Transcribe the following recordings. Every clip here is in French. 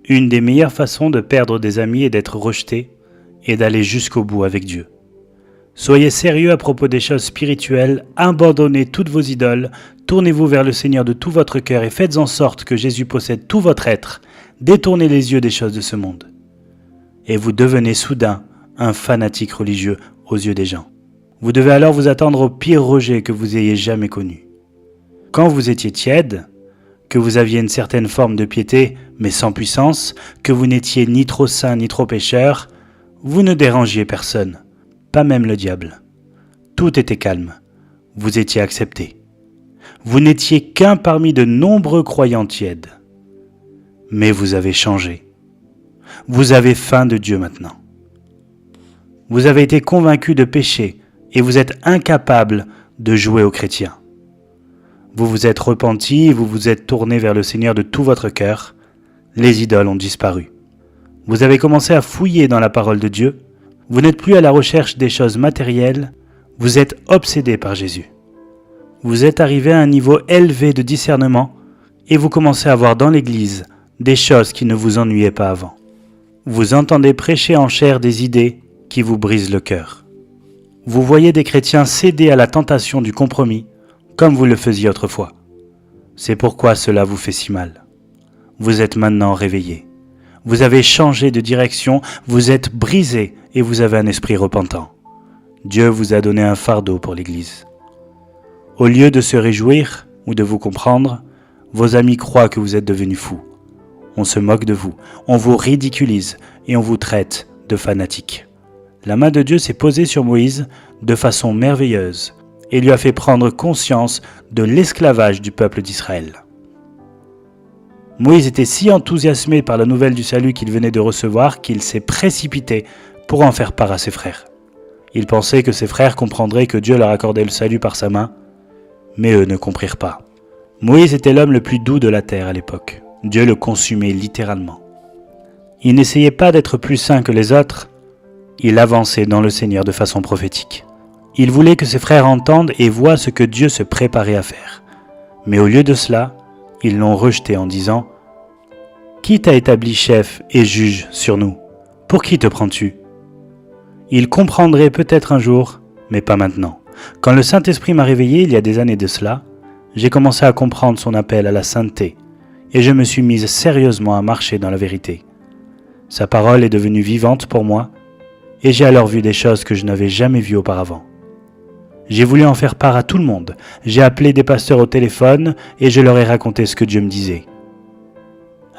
Une des meilleures façons de perdre des amis et d'être rejeté est d'aller jusqu'au bout avec Dieu. Soyez sérieux à propos des choses spirituelles, abandonnez toutes vos idoles, tournez-vous vers le Seigneur de tout votre cœur et faites en sorte que Jésus possède tout votre être, détournez les yeux des choses de ce monde. Et vous devenez soudain un fanatique religieux aux yeux des gens. Vous devez alors vous attendre au pire rejet que vous ayez jamais connu. Quand vous étiez tiède, que vous aviez une certaine forme de piété, mais sans puissance, que vous n'étiez ni trop saint ni trop pécheur, vous ne dérangiez personne, pas même le diable. Tout était calme, vous étiez accepté. Vous n'étiez qu'un parmi de nombreux croyants tièdes. Mais vous avez changé. Vous avez faim de Dieu maintenant. Vous avez été convaincu de péché et vous êtes incapable de jouer aux chrétiens. Vous vous êtes repenti et vous vous êtes tourné vers le Seigneur de tout votre cœur. Les idoles ont disparu. Vous avez commencé à fouiller dans la parole de Dieu. Vous n'êtes plus à la recherche des choses matérielles. Vous êtes obsédé par Jésus. Vous êtes arrivé à un niveau élevé de discernement et vous commencez à voir dans l'Église des choses qui ne vous ennuyaient pas avant. Vous entendez prêcher en chair des idées qui vous brisent le cœur. Vous voyez des chrétiens céder à la tentation du compromis comme vous le faisiez autrefois. C'est pourquoi cela vous fait si mal. Vous êtes maintenant réveillé. Vous avez changé de direction, vous êtes brisé et vous avez un esprit repentant. Dieu vous a donné un fardeau pour l'Église. Au lieu de se réjouir ou de vous comprendre, vos amis croient que vous êtes devenu fou. On se moque de vous, on vous ridiculise et on vous traite de fanatique. La main de Dieu s'est posée sur Moïse de façon merveilleuse et lui a fait prendre conscience de l'esclavage du peuple d'Israël. Moïse était si enthousiasmé par la nouvelle du salut qu'il venait de recevoir qu'il s'est précipité pour en faire part à ses frères. Il pensait que ses frères comprendraient que Dieu leur accordait le salut par sa main, mais eux ne comprirent pas. Moïse était l'homme le plus doux de la terre à l'époque. Dieu le consumait littéralement. Il n'essayait pas d'être plus saint que les autres, il avançait dans le Seigneur de façon prophétique. Il voulait que ses frères entendent et voient ce que Dieu se préparait à faire. Mais au lieu de cela, ils l'ont rejeté en disant « Qui t'a établi chef et juge sur nous? Pour qui te prends-tu » Il comprendrait peut-être un jour, mais pas maintenant. Quand le Saint-Esprit m'a réveillé il y a des années de cela, j'ai commencé à comprendre son appel à la sainteté et je me suis mise sérieusement à marcher dans la vérité. Sa parole est devenue vivante pour moi et j'ai alors vu des choses que je n'avais jamais vues auparavant. J'ai voulu en faire part à tout le monde. J'ai appelé des pasteurs au téléphone et je leur ai raconté ce que Dieu me disait.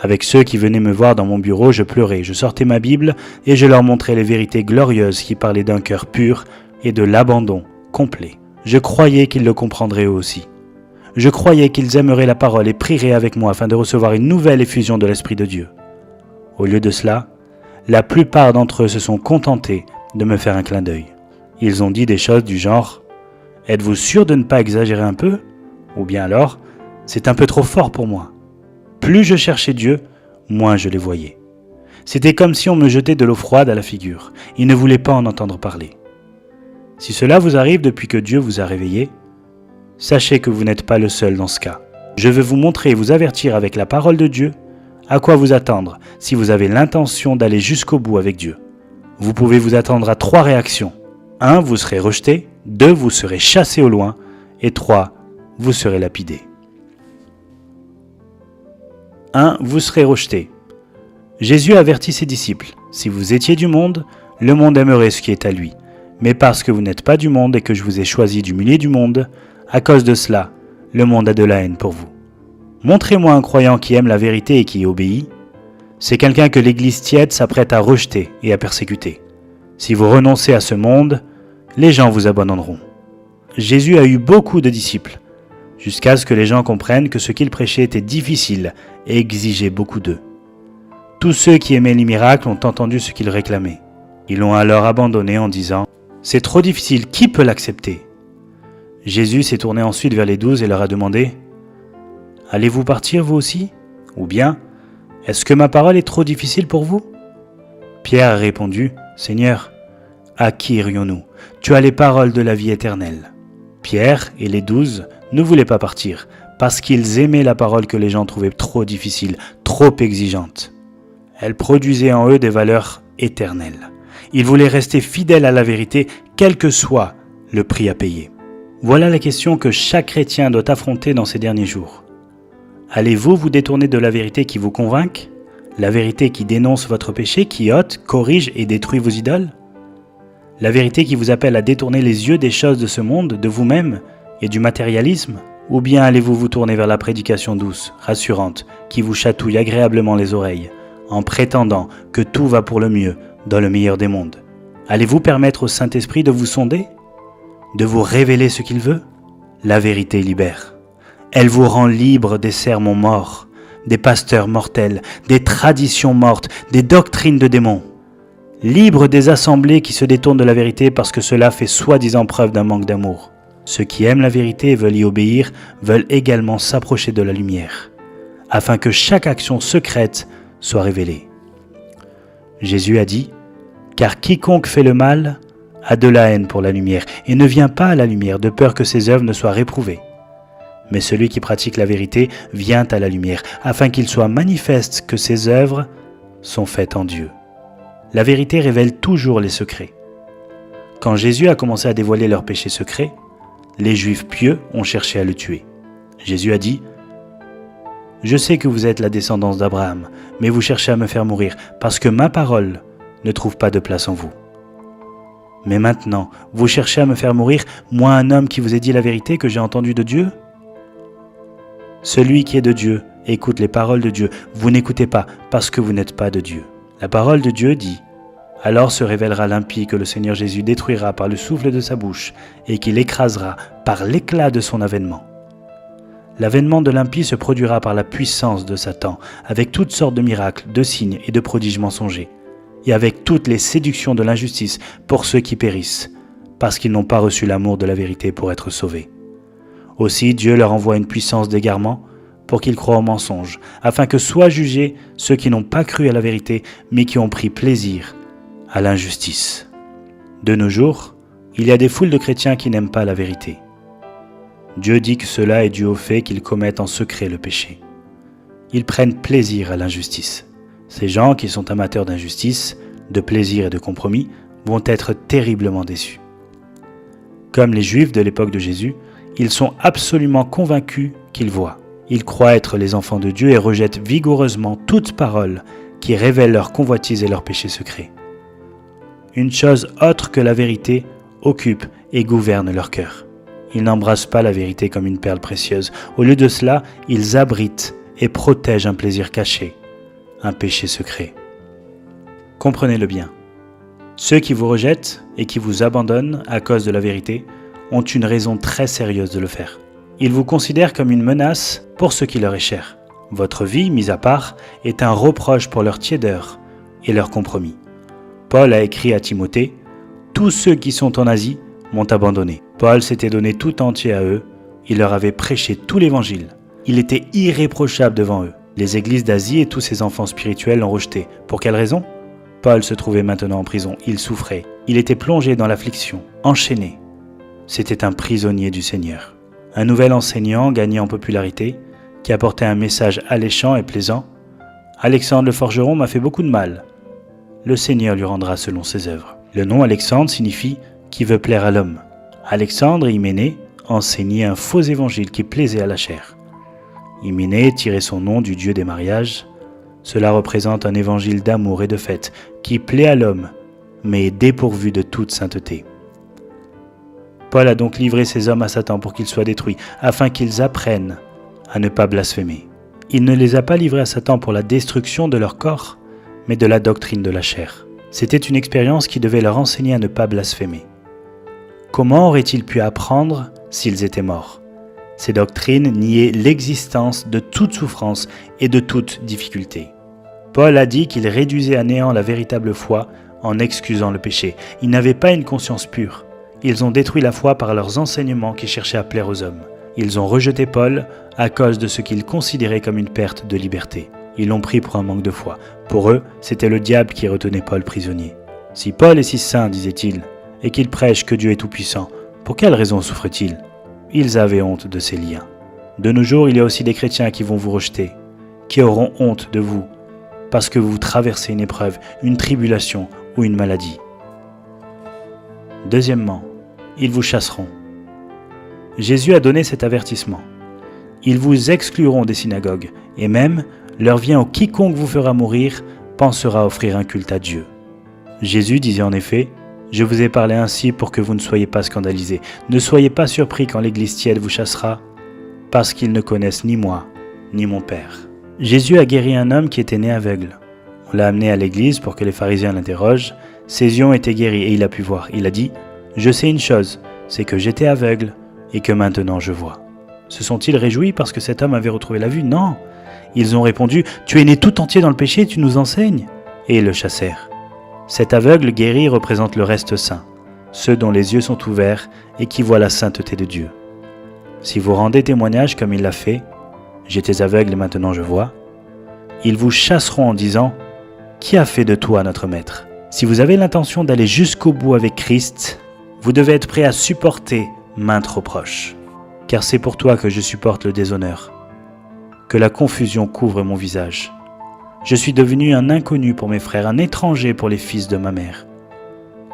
Avec ceux qui venaient me voir dans mon bureau, je pleurais, je sortais ma Bible et je leur montrais les vérités glorieuses qui parlaient d'un cœur pur et de l'abandon complet. Je croyais qu'ils le comprendraient eux aussi. Je croyais qu'ils aimeraient la parole et prieraient avec moi afin de recevoir une nouvelle effusion de l'Esprit de Dieu. Au lieu de cela, la plupart d'entre eux se sont contentés de me faire un clin d'œil. Ils ont dit des choses du genre « Êtes-vous sûr de ne pas exagérer un peu ?» Ou bien alors « C'est un peu trop fort pour moi. » Plus je cherchais Dieu, moins je les voyais. C'était comme si on me jetait de l'eau froide à la figure. Ils ne voulaient pas en entendre parler. Si cela vous arrive depuis que Dieu vous a réveillé, sachez que vous n'êtes pas le seul dans ce cas. Je veux vous montrer et vous avertir avec la parole de Dieu à quoi vous attendre si vous avez l'intention d'aller jusqu'au bout avec Dieu. Vous pouvez vous attendre à 3 réactions. 1. Vous serez rejeté. 2. Vous serez chassé au loin. Et 3. Vous serez lapidé. 1. Vous serez rejeté. Jésus avertit ses disciples. Si vous étiez du monde, le monde aimerait ce qui est à lui. Mais parce que vous n'êtes pas du monde et que je vous ai choisi du milieu du monde, à cause de cela, le monde a de la haine pour vous. Montrez-moi un croyant qui aime la vérité et qui obéit. C'est quelqu'un que l'Église tiède s'apprête à rejeter et à persécuter. Si vous renoncez à ce monde, les gens vous abandonneront. Jésus a eu beaucoup de disciples, jusqu'à ce que les gens comprennent que ce qu'il prêchait était difficile et exigeait beaucoup d'eux. Tous ceux qui aimaient les miracles ont entendu ce qu'il réclamait. Ils l'ont alors abandonné en disant « C'est trop difficile, qui peut l'accepter ?» Jésus s'est tourné ensuite vers les 12 et leur a demandé « Allez-vous partir vous aussi ? Ou bien, est-ce que ma parole est trop difficile pour vous ?» Pierre a répondu « Seigneur, à qui irions-nous ? Tu as les paroles de la vie éternelle. » Pierre et les 12 ne voulaient pas partir parce qu'ils aimaient la parole que les gens trouvaient trop difficile, trop exigeante. Elle produisait en eux des valeurs éternelles. Ils voulaient rester fidèles à la vérité, quel que soit le prix à payer. Voilà la question que chaque chrétien doit affronter dans ces derniers jours. Allez-vous vous détourner de la vérité qui vous convainc? La vérité qui dénonce votre péché, qui ôte, corrige et détruit vos idoles? La vérité qui vous appelle à détourner les yeux des choses de ce monde, de vous-même et du matérialisme? Ou bien allez-vous vous tourner vers la prédication douce, rassurante, qui vous chatouille agréablement les oreilles, en prétendant que tout va pour le mieux, dans le meilleur des mondes? Allez-vous permettre au Saint-Esprit de vous sonder? De vous révéler ce qu'il veut? La vérité libère. Elle vous rend libre des sermons morts, des pasteurs mortels, des traditions mortes, des doctrines de démons. Libre des assemblées qui se détournent de la vérité parce que cela fait soi-disant preuve d'un manque d'amour. Ceux qui aiment la vérité et veulent y obéir veulent également s'approcher de la lumière, afin que chaque action secrète soit révélée. Jésus a dit « Car quiconque fait le mal a de la haine pour la lumière et ne vient pas à la lumière de peur que ses œuvres ne soient réprouvées. Mais celui qui pratique la vérité vient à la lumière, afin qu'il soit manifeste que ses œuvres sont faites en Dieu. » La vérité révèle toujours les secrets. Quand Jésus a commencé à dévoiler leurs péchés secrets, les Juifs pieux ont cherché à le tuer. Jésus a dit « Je sais que vous êtes la descendance d'Abraham, mais vous cherchez à me faire mourir, parce que ma parole ne trouve pas de place en vous. Mais maintenant, vous cherchez à me faire mourir, moi un homme qui vous ai dit la vérité que j'ai entendue de Dieu? Celui qui est de Dieu écoute les paroles de Dieu. Vous n'écoutez pas, parce que vous n'êtes pas de Dieu. La parole de Dieu dit « Alors se révélera l'impie que le Seigneur Jésus détruira par le souffle de sa bouche et qu'il écrasera par l'éclat de son avènement. L'avènement de l'impie se produira par la puissance de Satan, avec toutes sortes de miracles, de signes et de prodiges mensongers, et avec toutes les séductions de l'injustice pour ceux qui périssent, parce qu'ils n'ont pas reçu l'amour de la vérité pour être sauvés. Aussi Dieu leur envoie une puissance d'égarement pour qu'ils croient au mensonge, afin que soient jugés ceux qui n'ont pas cru à la vérité, mais qui ont pris plaisir à l'injustice. De nos jours, il y a des foules de chrétiens qui n'aiment pas la vérité. Dieu dit que cela est dû au fait qu'ils commettent en secret le péché. Ils prennent plaisir à l'injustice. Ces gens qui sont amateurs d'injustice, de plaisir et de compromis vont être terriblement déçus. Comme les Juifs de l'époque de Jésus, ils sont absolument convaincus qu'ils voient. Ils croient être les enfants de Dieu et rejettent vigoureusement toute parole qui révèle leurs convoitises et leurs péchés secrets. Une chose autre que la vérité occupe et gouverne leur cœur. Ils n'embrassent pas la vérité comme une perle précieuse. Au lieu de cela, ils abritent et protègent un plaisir caché, un péché secret. Comprenez-le bien. Ceux qui vous rejettent et qui vous abandonnent à cause de la vérité ont une raison très sérieuse de le faire. Ils vous considèrent comme une menace pour ce qui leur est cher. Votre vie, mise à part, est un reproche pour leur tiédeur et leur compromis. Paul a écrit à Timothée « Tous ceux qui sont en Asie m'ont abandonné. » Paul s'était donné tout entier à eux. Il leur avait prêché tout l'évangile. Il était irréprochable devant eux. Les églises d'Asie et tous ses enfants spirituels l'ont rejeté. Pour quelle raison? Paul se trouvait maintenant en prison. Il souffrait. Il était plongé dans l'affliction, enchaîné. C'était un prisonnier du Seigneur. Un nouvel enseignant gagné en popularité, qui apportait un message alléchant et plaisant. « Alexandre le forgeron m'a fait beaucoup de mal. Le Seigneur lui rendra selon ses œuvres. » Le nom Alexandre signifie « qui veut plaire à l'homme ». Alexandre, Hyménée, enseignait un faux évangile qui plaisait à la chair. Hyménée tirait son nom du dieu des mariages. Cela représente un évangile d'amour et de fête qui plaît à l'homme, mais est dépourvu de toute sainteté. Paul a donc livré ces hommes à Satan pour qu'ils soient détruits, afin qu'ils apprennent à ne pas blasphémer. Il ne les a pas livrés à Satan pour la destruction de leur corps, mais de la doctrine de la chair. C'était une expérience qui devait leur enseigner à ne pas blasphémer. Comment auraient-ils pu apprendre s'ils étaient morts? Ces doctrines niaient l'existence de toute souffrance et de toute difficulté. Paul a dit qu'il réduisait à néant la véritable foi en excusant le péché. Ils n'avaient pas une conscience pure. Ils ont détruit la foi par leurs enseignements qui cherchaient à plaire aux hommes. Ils ont rejeté Paul à cause de ce qu'ils considéraient comme une perte de liberté. Ils l'ont pris pour un manque de foi. Pour eux, c'était le diable qui retenait Paul prisonnier. Si Paul est si saint, disait-il, et qu'il prêche que Dieu est tout-puissant, pour quelle raison souffre-t-il? Ils avaient honte de ces liens. De nos jours, il y a aussi des chrétiens qui vont vous rejeter, qui auront honte de vous, parce que vous traversez une épreuve, une tribulation ou une maladie. Deuxièmement, ils vous chasseront. Jésus a donné cet avertissement. Ils vous excluront des synagogues, et même, l'heure vient où quiconque vous fera mourir pensera offrir un culte à Dieu. Jésus disait en effet, « Je vous ai parlé ainsi pour que vous ne soyez pas scandalisés. Ne soyez pas surpris quand l'église tiède vous chassera, parce qu'ils ne connaissent ni moi, ni mon Père. » Jésus a guéri un homme qui était né aveugle. On l'a amené à l'église pour que les pharisiens l'interrogent. Ses yeux ont été guéris et il a pu voir. Il a dit, « Je sais une chose, c'est que j'étais aveugle et que maintenant je vois. » Se sont-ils réjouis parce que cet homme avait retrouvé la vue? Non. Ils ont répondu, « Tu es né tout entier dans le péché, tu nous enseignes ?» Et ils le chassèrent. Cet aveugle guéri représente le reste saint, ceux dont les yeux sont ouverts et qui voient la sainteté de Dieu. Si vous rendez témoignage comme il l'a fait, « J'étais aveugle et maintenant je vois », ils vous chasseront en disant, « Qui a fait de toi notre maître ?» Si vous avez l'intention d'aller jusqu'au bout avec Christ, vous devez être prêt à supporter maintes reproches. Car c'est pour toi que je supporte le déshonneur, que la confusion couvre mon visage. Je suis devenu un inconnu pour mes frères, un étranger pour les fils de ma mère.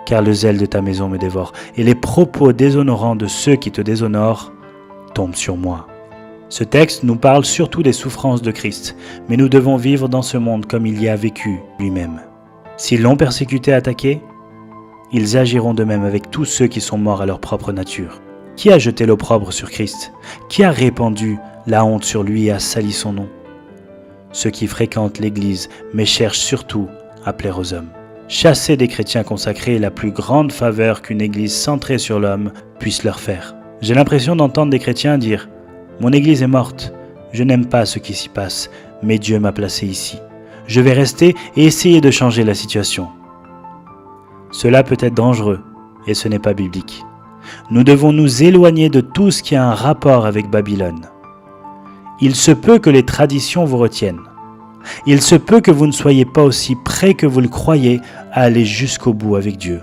Car le zèle de ta maison me dévore, et les propos déshonorants de ceux qui te déshonorent tombent sur moi. Ce texte nous parle surtout des souffrances de Christ, mais nous devons vivre dans ce monde comme il y a vécu lui-même. S'ils l'ont persécuté et attaqué, ils agiront de même avec tous ceux qui sont morts à leur propre nature. Qui a jeté l'opprobre sur Christ? Qui a répandu la honte sur lui et a sali son nom? Ceux qui fréquentent l'Église, mais cherchent surtout à plaire aux hommes. Chasser des chrétiens consacrés est la plus grande faveur qu'une Église centrée sur l'homme puisse leur faire. J'ai l'impression d'entendre des chrétiens dire « Mon Église est morte, je n'aime pas ce qui s'y passe, mais Dieu m'a placé ici. Je vais rester et essayer de changer la situation. » Cela peut être dangereux et ce n'est pas biblique. Nous devons nous éloigner de tout ce qui a un rapport avec Babylone. Il se peut que les traditions vous retiennent. Il se peut que vous ne soyez pas aussi prêts que vous le croyez à aller jusqu'au bout avec Dieu.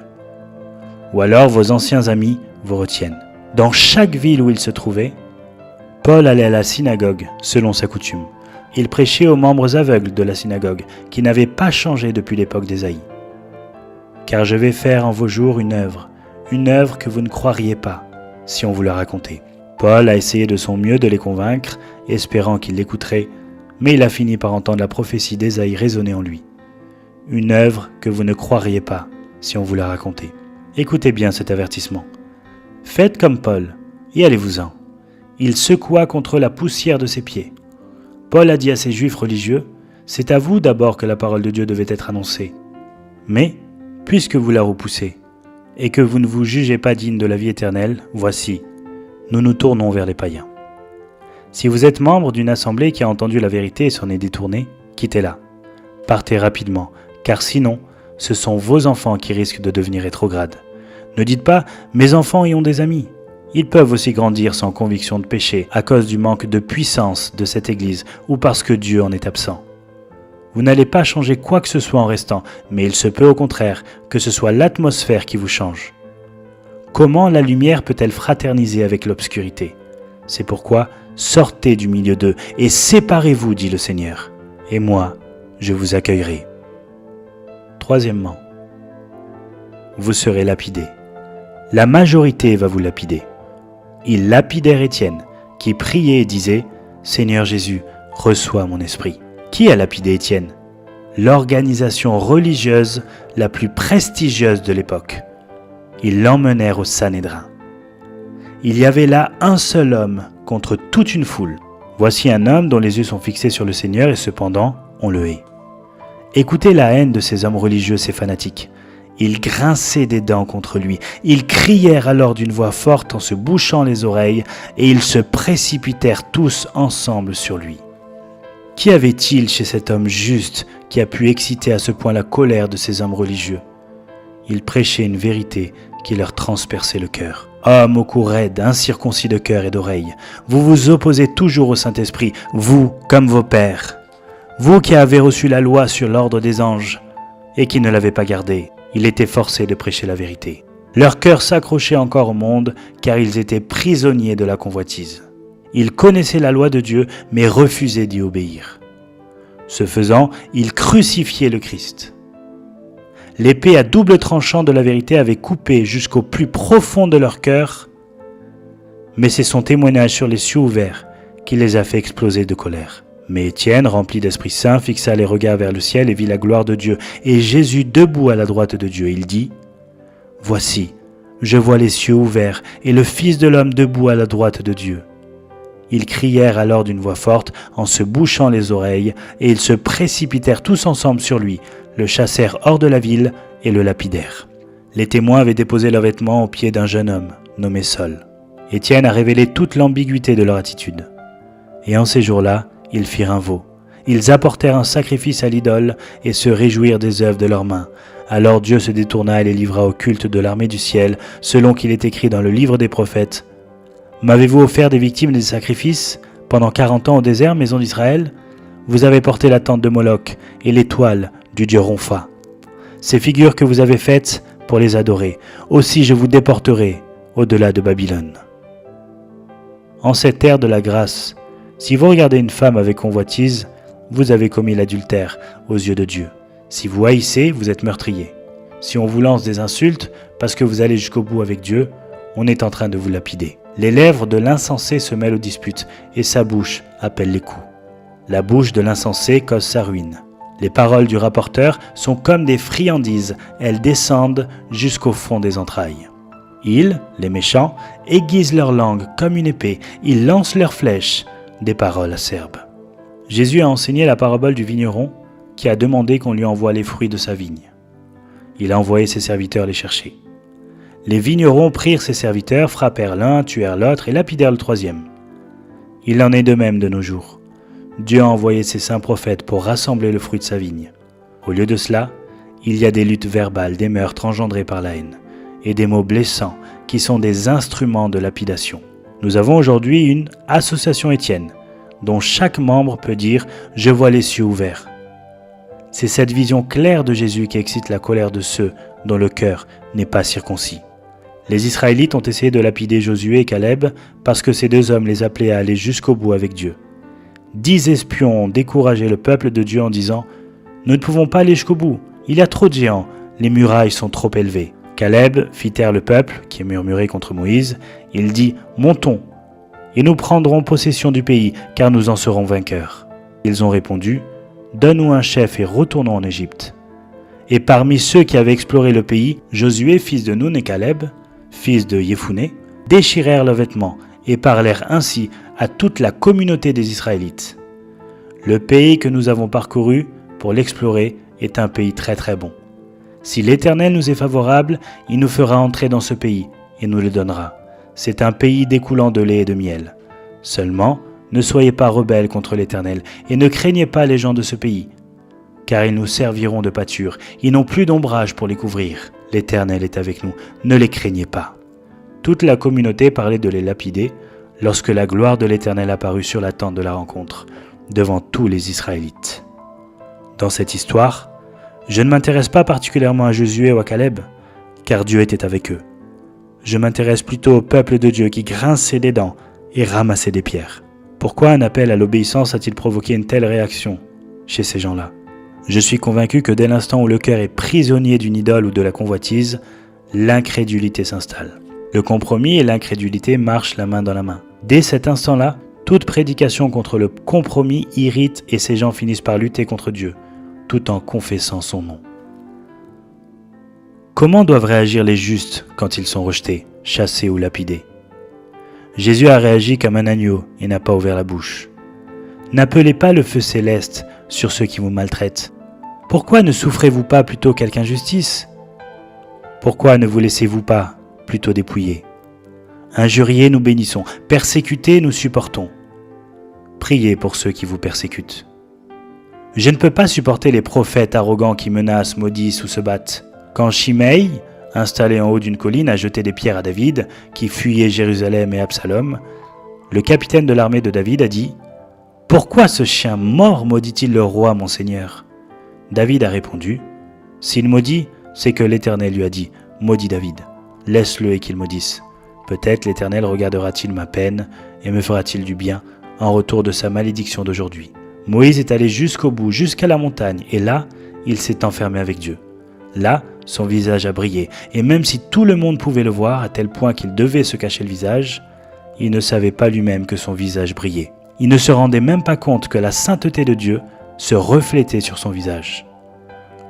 Ou alors vos anciens amis vous retiennent. Dans chaque ville où il se trouvait, Paul allait à la synagogue selon sa coutume. Il prêchait aux membres aveugles de la synagogue qui n'avaient pas changé depuis l'époque d'Ésaïe. « Car je vais faire en vos jours une œuvre que vous ne croiriez pas si on vous la racontait. » Paul a essayé de son mieux de les convaincre, espérant qu'ils l'écouteraient, mais il a fini par entendre la prophétie d'Ésaïe résonner en lui. Une œuvre que vous ne croiriez pas si on vous la racontait. Écoutez bien cet avertissement. Faites comme Paul et allez-vous-en. Il secoua contre la poussière de ses pieds. Paul a dit à ces Juifs religieux, « C'est à vous d'abord que la parole de Dieu devait être annoncée. Mais, puisque vous la repoussez, et que vous ne vous jugez pas digne de la vie éternelle, voici, nous nous tournons vers les païens. » Si vous êtes membre d'une assemblée qui a entendu la vérité et s'en est détournée, quittez-la. Partez rapidement, car sinon, ce sont vos enfants qui risquent de devenir rétrogrades. Ne dites pas « mes enfants y ont des amis ». Ils peuvent aussi grandir sans conviction de péché à cause du manque de puissance de cette Église ou parce que Dieu en est absent. Vous n'allez pas changer quoi que ce soit en restant, mais il se peut au contraire que ce soit l'atmosphère qui vous change. Comment la lumière peut-elle fraterniser avec l'obscurité? C'est pourquoi sortez du milieu d'eux et séparez-vous, dit le Seigneur, et moi, je vous accueillerai. Troisièmement, vous serez lapidés. La majorité va vous lapider. Ils lapidèrent Étienne, qui priait et disait « Seigneur Jésus, reçois mon esprit ». Qui a lapidé Étienne? L'organisation religieuse la plus prestigieuse de l'époque. Ils l'emmenèrent au Sanhédrin. Il y avait là un seul homme contre toute une foule. Voici un homme dont les yeux sont fixés sur le Seigneur et cependant on le hait. Écoutez la haine de ces hommes religieux, ces fanatiques. Ils grinçaient des dents contre lui. Ils crièrent alors d'une voix forte en se bouchant les oreilles et ils se précipitèrent tous ensemble sur lui. Qu'y avait-il chez cet homme juste qui a pu exciter à ce point la colère de ces hommes religieux? Il prêchait une vérité qui leur transperçait le cœur. Hommes au cou raide, incirconcis de cœur et d'oreille, vous vous opposez toujours au Saint-Esprit, vous comme vos pères. Vous qui avez reçu la loi sur l'ordre des anges et qui ne l'avez pas gardée, il était forcé de prêcher la vérité. Leur cœur s'accrochait encore au monde car ils étaient prisonniers de la convoitise. Ils connaissaient la loi de Dieu mais refusaient d'y obéir. Ce faisant, ils crucifiaient le Christ. L'épée à double tranchant de la vérité avait coupé jusqu'au plus profond de leur cœur, mais c'est son témoignage sur les cieux ouverts qui les a fait exploser de colère. Mais Étienne, rempli d'Esprit Saint, fixa les regards vers le ciel et vit la gloire de Dieu, et Jésus debout à la droite de Dieu. Il dit : « Voici, je vois les cieux ouverts et le Fils de l'homme debout à la droite de Dieu. » Ils crièrent alors d'une voix forte en se bouchant les oreilles, et ils se précipitèrent tous ensemble sur lui, le chassèrent hors de la ville et le lapidèrent. Les témoins avaient déposé leurs vêtements aux pieds d'un jeune homme, nommé Saul. Étienne a révélé toute l'ambiguïté de leur attitude. Et en ces jours-là, ils firent un veau. Ils apportèrent un sacrifice à l'idole et se réjouirent des œuvres de leurs mains. Alors Dieu se détourna et les livra au culte de l'armée du ciel, selon qu'il est écrit dans le livre des prophètes. « M'avez-vous offert des victimes et des sacrifices pendant 40 ans au désert, maison d'Israël ? Vous avez porté la tente de Moloch et l'étoile du dieu Ronfa. Ces figures que vous avez faites pour les adorer. Aussi je vous déporterai au-delà de Babylone. » En cette terre de la grâce, si vous regardez une femme avec convoitise, vous avez commis l'adultère aux yeux de Dieu. Si vous haïssez, vous êtes meurtrier. Si on vous lance des insultes parce que vous allez jusqu'au bout avec Dieu, on est en train de vous lapider. Les lèvres de l'insensé se mêlent aux disputes et sa bouche appelle les coups. La bouche de l'insensé cause sa ruine. Les paroles du rapporteur sont comme des friandises, elles descendent jusqu'au fond des entrailles. Ils, les méchants, aiguisent leur langue comme une épée, ils lancent leurs flèches, des paroles acerbes. Jésus a enseigné la parabole du vigneron qui a demandé qu'on lui envoie les fruits de sa vigne. Il a envoyé ses serviteurs les chercher. Les vignerons prirent ses serviteurs, frappèrent l'un, tuèrent l'autre et lapidèrent le troisième. Il en est de même de nos jours. Dieu a envoyé ses saints prophètes pour rassembler le fruit de sa vigne. Au lieu de cela, il y a des luttes verbales, des meurtres engendrés par la haine, et des mots blessants qui sont des instruments de lapidation. Nous avons aujourd'hui une association Étienne, dont chaque membre peut dire « Je vois les cieux ouverts ». C'est cette vision claire de Jésus qui excite la colère de ceux dont le cœur n'est pas circoncis. Les Israélites ont essayé de lapider Josué et Caleb parce que ces deux hommes les appelaient à aller jusqu'au bout avec Dieu. 10 espions ont découragé le peuple de Dieu en disant « Nous ne pouvons pas aller jusqu'au bout, il y a trop de géants, les murailles sont trop élevées. » Caleb fit taire le peuple qui murmurait contre Moïse. Il dit « Montons, et nous prendrons possession du pays, car nous en serons vainqueurs. » Ils ont répondu « Donne-nous un chef et retournons en Égypte. » Et parmi ceux qui avaient exploré le pays, Josué, fils de Nun, et Caleb, fils de Yéphouné, déchirèrent leurs vêtements et parlèrent ainsi à toute la communauté des Israélites. « Le pays que nous avons parcouru pour l'explorer est un pays très très bon. Si l'Éternel nous est favorable, il nous fera entrer dans ce pays et nous le donnera. C'est un pays découlant de lait et de miel. Seulement, ne soyez pas rebelles contre l'Éternel et ne craignez pas les gens de ce pays, car ils nous serviront de pâture. Ils n'ont plus d'ombrage pour les couvrir. L'Éternel est avec nous, ne les craignez pas. » Toute la communauté parlait de les lapider lorsque la gloire de l'Éternel apparut sur la tente de la rencontre, devant tous les Israélites. Dans cette histoire, je ne m'intéresse pas particulièrement à Josué ou à Caleb, car Dieu était avec eux. Je m'intéresse plutôt au peuple de Dieu qui grinçait des dents et ramassait des pierres. Pourquoi un appel à l'obéissance a-t-il provoqué une telle réaction chez ces gens-là ? Je suis convaincu que dès l'instant où le cœur est prisonnier d'une idole ou de la convoitise, l'incrédulité s'installe. Le compromis et l'incrédulité marchent la main dans la main. Dès cet instant-là, toute prédication contre le compromis irrite et ces gens finissent par lutter contre Dieu, tout en confessant son nom. Comment doivent réagir les justes quand ils sont rejetés, chassés ou lapidés ? Jésus a réagi comme un agneau et n'a pas ouvert la bouche. N'appelez pas le feu céleste sur ceux qui vous maltraitent. Pourquoi ne souffrez-vous pas plutôt quelque injustice ? Pourquoi ne vous laissez-vous pas plutôt dépouiller ? Injuriés, nous bénissons. Persécutés, nous supportons. Priez pour ceux qui vous persécutent. Je ne peux pas supporter les prophètes arrogants qui menacent, maudissent ou se battent. Quand Shimei, installé en haut d'une colline, a jeté des pierres à David, qui fuyait Jérusalem et Absalom, le capitaine de l'armée de David a dit « Pourquoi ce chien mort maudit-il le roi, mon Seigneur ?» David a répondu « S'il maudit, c'est que l'Éternel lui a dit « Maudis David, laisse-le et qu'il maudisse. Peut-être l'Éternel regardera-t-il ma peine et me fera-t-il du bien en retour de sa malédiction d'aujourd'hui. Moïse est allé jusqu'au bout, jusqu'à la montagne, et là, il s'est enfermé avec Dieu. Là, son visage a brillé, et même si tout le monde pouvait le voir, à tel point qu'il devait se cacher le visage, il ne savait pas lui-même que son visage brillait. Il ne se rendait même pas compte que la sainteté de Dieu se reflétait sur son visage.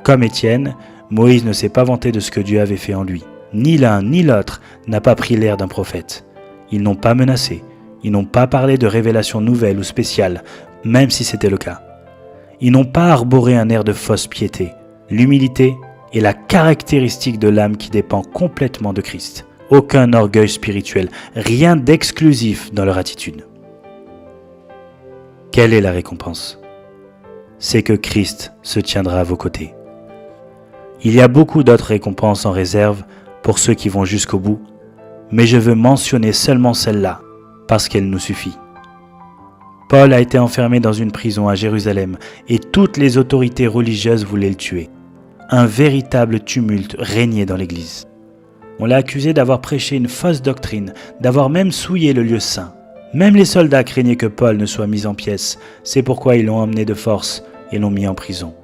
Comme Étienne, Moïse ne s'est pas vanté de ce que Dieu avait fait en lui. Ni l'un ni l'autre n'a pas pris l'air d'un prophète. Ils n'ont pas menacé, ils n'ont pas parlé de révélations nouvelles ou spéciales, même si c'était le cas. Ils n'ont pas arboré un air de fausse piété. L'humilité est la caractéristique de l'âme qui dépend complètement de Christ. Aucun orgueil spirituel, rien d'exclusif dans leur attitude. Quelle est la récompense? C'est que Christ se tiendra à vos côtés. Il y a beaucoup d'autres récompenses en réserve pour ceux qui vont jusqu'au bout, mais je veux mentionner seulement celle-là, parce qu'elle nous suffit. Paul a été enfermé dans une prison à Jérusalem et toutes les autorités religieuses voulaient le tuer. Un véritable tumulte régnait dans l'Église. On l'a accusé d'avoir prêché une fausse doctrine, d'avoir même souillé le lieu saint. Même les soldats craignaient que Paul ne soit mis en pièces, c'est pourquoi ils l'ont emmené de force et l'ont mis en prison.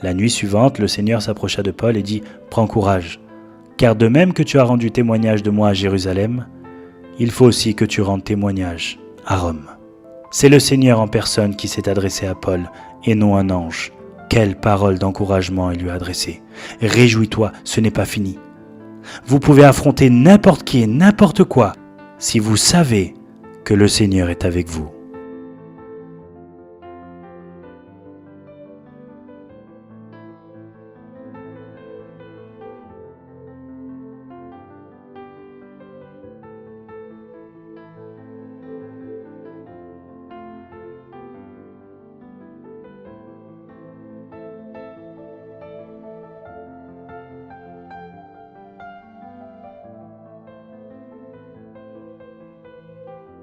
La nuit suivante, le Seigneur s'approcha de Paul et dit « Prends courage, car de même que tu as rendu témoignage de moi à Jérusalem, il faut aussi que tu rendes témoignage à Rome. » C'est le Seigneur en personne qui s'est adressé à Paul et non un ange. Quelle parole d'encouragement il lui a adressée. Réjouis-toi, ce n'est pas fini. Vous pouvez affronter n'importe qui et n'importe quoi si vous savez que le Seigneur est avec vous.